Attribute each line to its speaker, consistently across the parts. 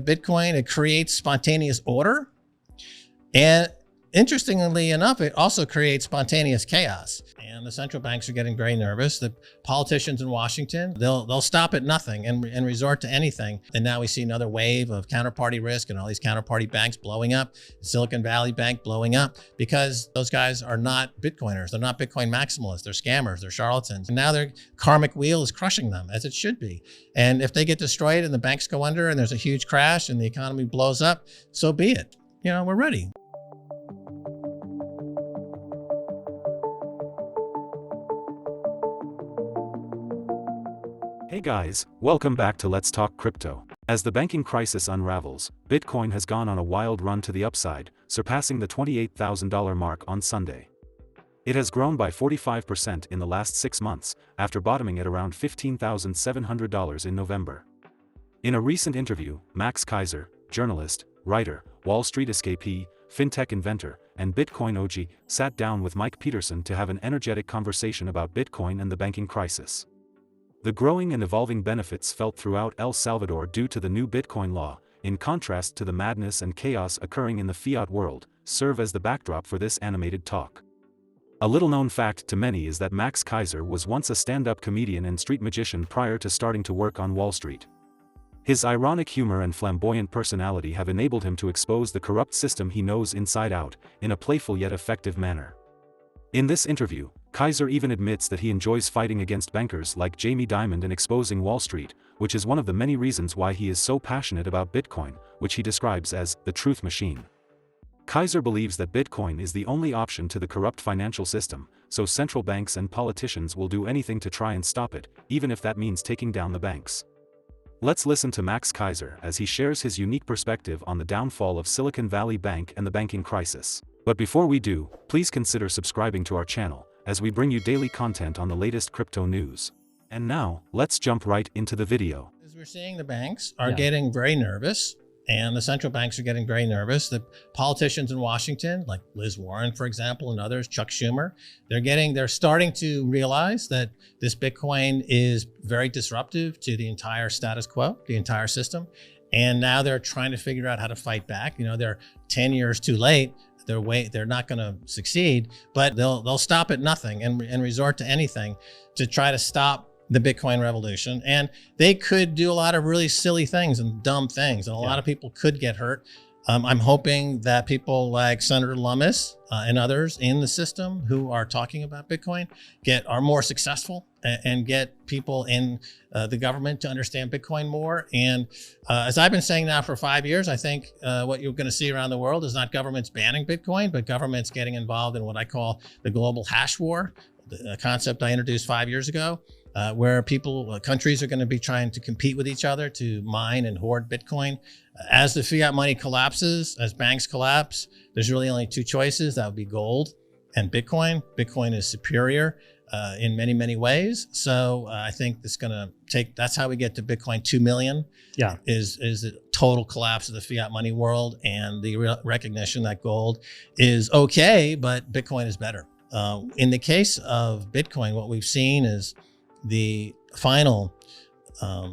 Speaker 1: Bitcoin, it creates spontaneous order. And interestingly enough, it also creates spontaneous chaos. And the central banks are getting very nervous. The politicians in Washington, they'll stop at nothing and resort to anything. And now we see another wave of counterparty risk and all these counterparty banks blowing up, Silicon Valley Bank blowing up, because those guys are not Bitcoiners. They're not Bitcoin maximalists. They're scammers. They're charlatans. And now their karmic wheel is crushing them, as it should be. And if they get destroyed and the banks go under and there's a huge crash and the economy blows up, so be it. You know, we're ready.
Speaker 2: Hey guys, welcome back to Let's Talk Crypto. As the banking crisis unravels, Bitcoin has gone on a wild run to the upside, surpassing the $28,000 mark on Sunday. It has grown by 45% in the last 6 months, after bottoming at around $15,700 in November. In a recent interview, Max Keiser, journalist, writer, Wall Street escapee, fintech inventor, and Bitcoin OG, sat down with Mike Peterson to have an energetic conversation about Bitcoin and the banking crisis. The growing and evolving benefits felt throughout El Salvador due to the new Bitcoin law, in contrast to the madness and chaos occurring in the fiat world, serve as the backdrop for this animated talk. A little-known fact to many is that Max Keiser was once a stand-up comedian and street magician prior to starting to work on Wall Street. His ironic humor and flamboyant personality have enabled him to expose the corrupt system he knows inside out, in a playful yet effective manner. In this interview, Keiser even admits that he enjoys fighting against bankers like Jamie Dimon and exposing Wall Street, which is one of the many reasons why he is so passionate about Bitcoin, which he describes as the truth machine. Keiser believes that Bitcoin is the only option to the corrupt financial system, so central banks and politicians will do anything to try and stop it, even if that means taking down the banks. Let's listen to Max Keiser as he shares his unique perspective on the downfall of Silicon Valley Bank and the banking crisis. But before we do, please consider subscribing to our channel, as we bring you daily content on the latest crypto news. And now, let's jump right into the video.
Speaker 1: As we're seeing, the banks are getting very nervous, and the central banks are getting very nervous. The politicians in Washington, like Liz Warren, for example, and others, Chuck Schumer, they're starting to realize that this Bitcoin is very disruptive to the entire status quo, the entire system. And now they're trying to figure out how to fight back. You know, they're 10 years too late. They're not going to succeed, but they'll stop at nothing and resort to anything to try to stop the Bitcoin revolution. And they could do a lot of really silly things and dumb things, and a lot of people could get hurt. I'm hoping that people like Senator Lummis and others in the system who are talking about Bitcoin are more successful and get people in the government to understand Bitcoin more. And as I've been saying now for 5 years, I think what you're going to see around the world is not governments banning Bitcoin, but governments getting involved in what I call the global hash war, a concept I introduced 5 years ago. Where countries are going to be trying to compete with each other to mine and hoard Bitcoin. As the fiat money collapses, as banks collapse, there's really only two choices. That would be gold and Bitcoin. Bitcoin is superior in many, many ways. So I think that's how we get to Bitcoin 2 million. Yeah, is the total collapse of the fiat money world and the recognition that gold is okay, but Bitcoin is better. In the case of Bitcoin, what we've seen is the final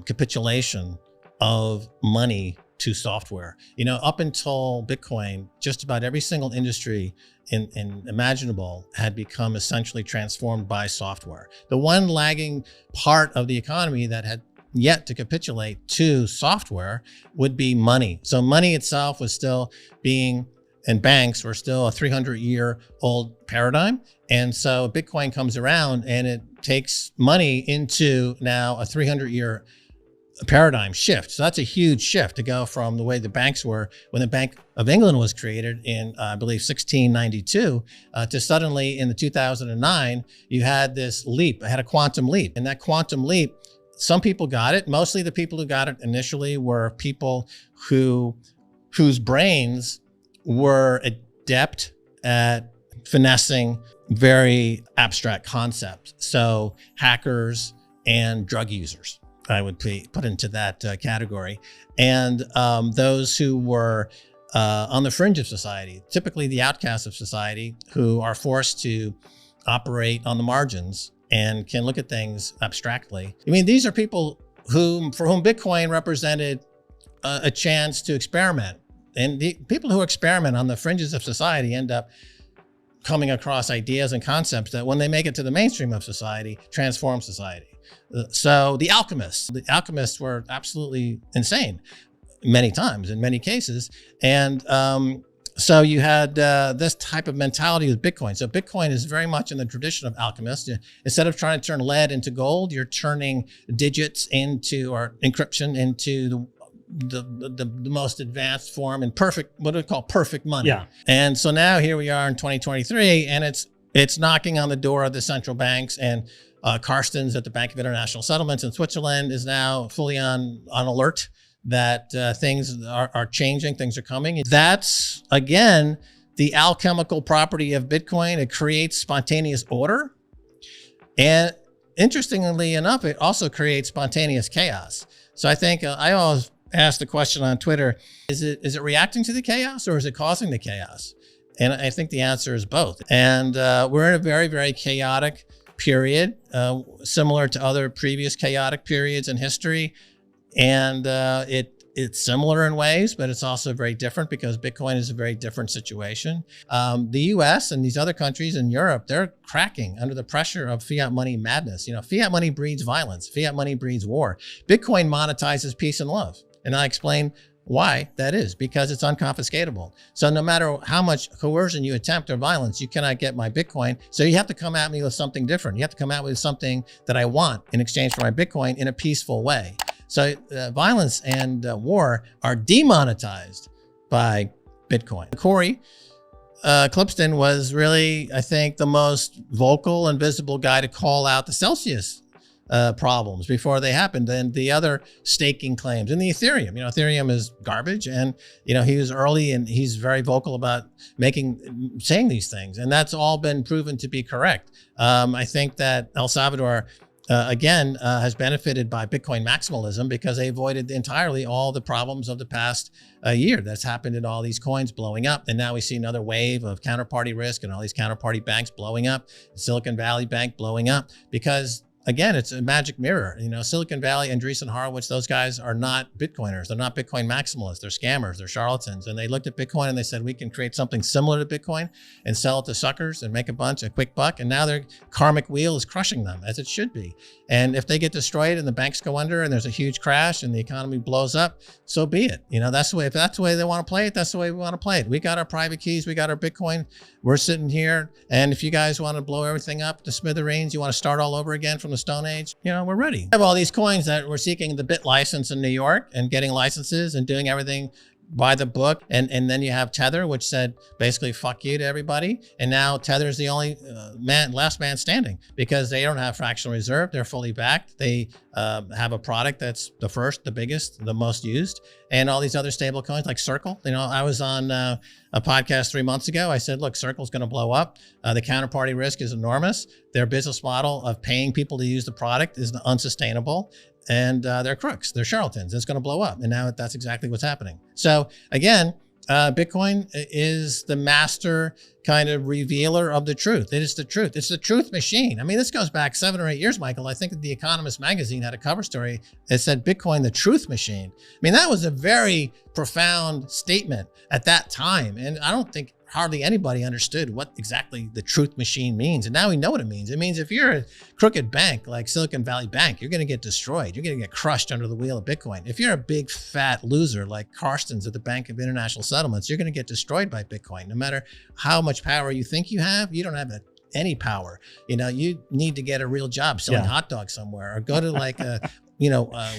Speaker 1: capitulation of money to software. You know, up until Bitcoin, just about every single industry imaginable had become essentially transformed by software. The one lagging part of the economy that had yet to capitulate to software would be money. So money itself was still and banks were still a 300-year-old paradigm. And so Bitcoin comes around and it takes money into now a 300-year paradigm shift. So that's a huge shift to go from the way the banks were when the Bank of England was created in, I believe, 1692, to suddenly in the 2009, you had this leap, had a quantum leap. And that quantum leap, some people got it. Mostly the people who got it initially were people whose brains were adept at finessing very abstract concepts. So hackers and drug users, I would put into that category. And those who were on the fringe of society, typically the outcasts of society, who are forced to operate on the margins and can look at things abstractly. I mean, these are people for whom Bitcoin represented a chance to experiment. And the people who experiment on the fringes of society end up coming across ideas and concepts that when they make it to the mainstream of society, transform society. So the alchemists were absolutely insane many times in many cases. And so you had this type of mentality with Bitcoin. So Bitcoin is very much in the tradition of alchemists. Instead of trying to turn lead into gold, you're turning digits into, or encryption into the most advanced form and perfect, what do we call perfect money.
Speaker 3: Yeah.
Speaker 1: And so now here we are in 2023, and it's knocking on the door of the central banks, and Carstens at the Bank of International Settlements in Switzerland is now fully on alert that things are changing, things are coming. That's, again, the alchemical property of Bitcoin. It creates spontaneous order. And interestingly enough, it also creates spontaneous chaos. So I think I always ask the question on Twitter, is it reacting to the chaos or is it causing the chaos? And I think the answer is both. And we're in a very, very chaotic period, similar to other previous chaotic periods in history. And it's similar in ways, but it's also very different because Bitcoin is a very different situation. The US and these other countries in Europe, they're cracking under the pressure of fiat money madness. Fiat money breeds violence. Fiat money breeds war. Bitcoin monetizes peace and love. And I explain why that is, because it's unconfiscatable. So no matter how much coercion you attempt or violence, you cannot get my Bitcoin. So you have to come at me with something different. You have to come at me with something that I want in exchange for my Bitcoin in a peaceful way. So violence and war are demonetized by Bitcoin. Corey Clipston was really, I think, the most vocal and visible guy to call out the Celsius problems before they happened, and the other staking claims and the Ethereum. Ethereum is garbage, and he was early and he's very vocal about saying these things, and that's all been proven to be correct. I think that El Salvador again has benefited by Bitcoin maximalism because they avoided entirely all the problems of the past year that's happened in all these coins blowing up. And now we see another wave of counterparty risk and all these counterparty banks blowing up, Silicon Valley Bank blowing up, because again, it's a magic mirror. Silicon Valley, Andreessen Horowitz, those guys are not Bitcoiners. They're not Bitcoin maximalists. They're scammers. They're charlatans. And they looked at Bitcoin and they said, we can create something similar to Bitcoin and sell it to suckers and make a quick buck. And now their karmic wheel is crushing them, as it should be. And if they get destroyed and the banks go under and there's a huge crash and the economy blows up, so be it. That's the way, if that's the way they want to play it, that's the way we want to play it. We got our private keys. We got our Bitcoin. We're sitting here. And if you guys want to blow everything up to smithereens, you want to start all over again from the Stone Age, we're ready. We have all these coins that we're seeking the BIT license in New York and getting licenses and doing everything by the book. And then you have Tether, which said basically fuck you to everybody. And now Tether is the only last man standing because they don't have fractional reserve. They're fully backed. They have a product that's the first, the biggest, the most used, and all these other stable coins like Circle. I was on a podcast 3 months ago. I said, look, Circle's going to blow up. The counterparty risk is enormous. Their business model of paying people to use the product is unsustainable. And they're crooks, they're charlatans. It's going to blow up. And now that's exactly what's happening. So again, Bitcoin is the master kind of revealer of the truth. It is the truth. It's the truth machine. I mean, this goes back 7 or 8 years, Michael. I think that The Economist magazine had a cover story that said Bitcoin, the truth machine. I mean, that was a very profound statement at that time. And I don't think hardly anybody understood what exactly the truth machine means. And now we know what it means. It means if you're a crooked bank like Silicon Valley Bank, you're going to get destroyed. You're going to get crushed under the wheel of Bitcoin. If you're a big fat loser like Carstens at the Bank of International Settlements, you're going to get destroyed by Bitcoin. No matter how much power you think you have, you don't have any power. You need to get a real job selling hot dogs somewhere, or go to like a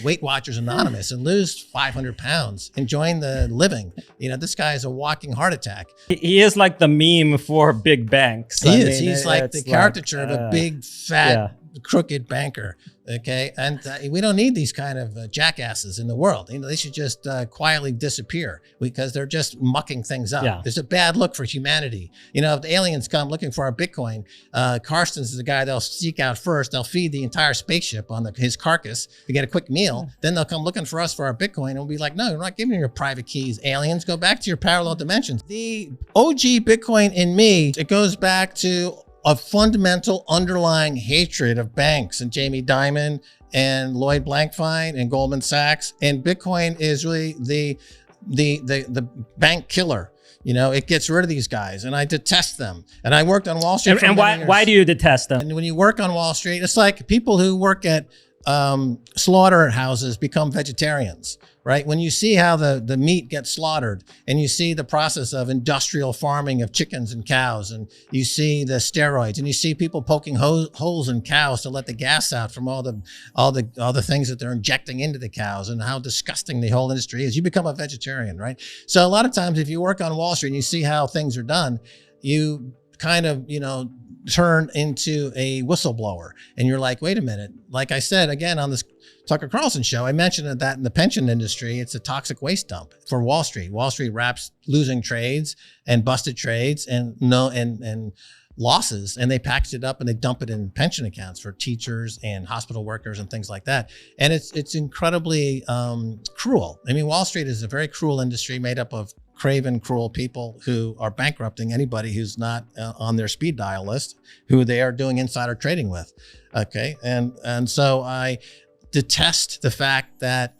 Speaker 1: Weight Watchers Anonymous and lose 500 pounds and join the living. This guy is a walking heart attack.
Speaker 3: He is like the meme for big banks.
Speaker 1: He's like the caricature of a big, fat, crooked banker. Okay. And we don't need these kind of jackasses in the world. They should just quietly disappear because they're just mucking things up. Yeah. There's a bad look for humanity. If the aliens come looking for our Bitcoin, Carstens is the guy they'll seek out first. They'll feed the entire spaceship on his carcass to get a quick meal. Then they'll come looking for us for our Bitcoin. And we'll be like, no, you're not giving me your private keys, aliens. Go back to your parallel dimensions. The OG Bitcoin in me, it goes back to a fundamental underlying hatred of banks and Jamie Dimon and Lloyd Blankfein and Goldman Sachs. And Bitcoin is really the bank killer. You know, it gets rid of these guys, and I detest them. And I worked on Wall Street.
Speaker 3: And why do you detest them?
Speaker 1: And when you work on Wall Street, it's like people who work at slaughterhouses become vegetarians, right? When you see how the meat gets slaughtered, and you see the process of industrial farming of chickens and cows, and you see the steroids, and you see people poking holes in cows to let the gas out from all the things that they're injecting into the cows, and how disgusting the whole industry is, you become a vegetarian, right? So a lot of times, if you work on Wall Street and you see how things are done, you kind of, you know, turn into a whistleblower, and you're like, wait a minute. Like I said, again, on this Tucker Carlson show, I mentioned that in the pension industry, it's a toxic waste dump for Wall Street. Wall Street wraps losing trades and busted trades and losses, and they package it up and they dump it in pension accounts for teachers and hospital workers and things like that. And it's incredibly cruel. I mean, Wall Street is a very cruel industry made up of craven, cruel people who are bankrupting anybody who's not on their speed dial list, who they are doing insider trading with. Okay, and so I detest the fact that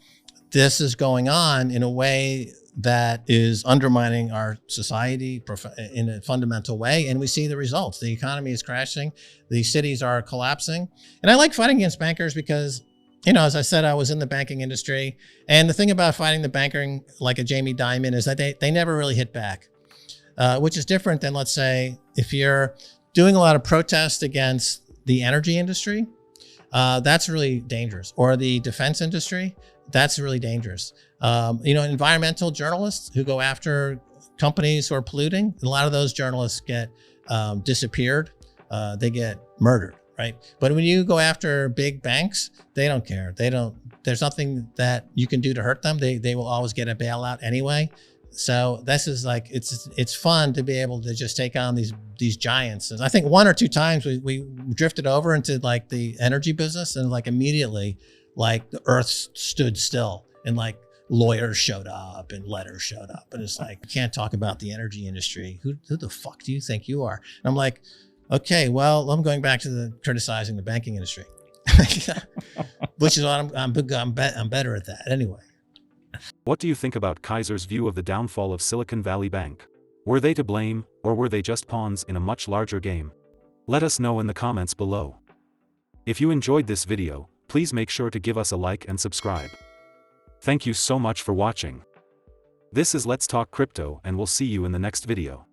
Speaker 1: this is going on in a way that is undermining our society in a fundamental way. And we see the results. The economy is crashing. The cities are collapsing. And I like fighting against bankers because, you know, as I said, I was in the banking industry. And the thing about fighting the banker like a Jamie Dimon is that they never really hit back, which is different than, let's say, if you're doing a lot of protest against the energy industry, that's really dangerous. Or the defense industry, that's really dangerous. You know, environmental journalists who go after companies who are polluting, a lot of those journalists get disappeared. They get murdered, right? But when you go after big banks, they don't care. There's nothing that you can do to hurt them. They will always get a bailout anyway. So this is like, it's fun to be able to just take on these giants. And I think one or two times we drifted over into like the energy business, and like immediately, like the earth stood still, and like lawyers showed up and letters showed up. And it's like, you can't talk about the energy industry. Who the fuck do you think you are? And I'm like, okay, well, I'm going back to the criticizing the banking industry, which is what I'm better at that anyway.
Speaker 2: What do you think about Keiser's view of the downfall of Silicon Valley Bank? Were they to blame, or were they just pawns in a much larger game? Let us know in the comments below. If you enjoyed this video, please make sure to give us a like and subscribe. Thank you so much for watching. This is Let's Talk Crypto, and we'll see you in the next video.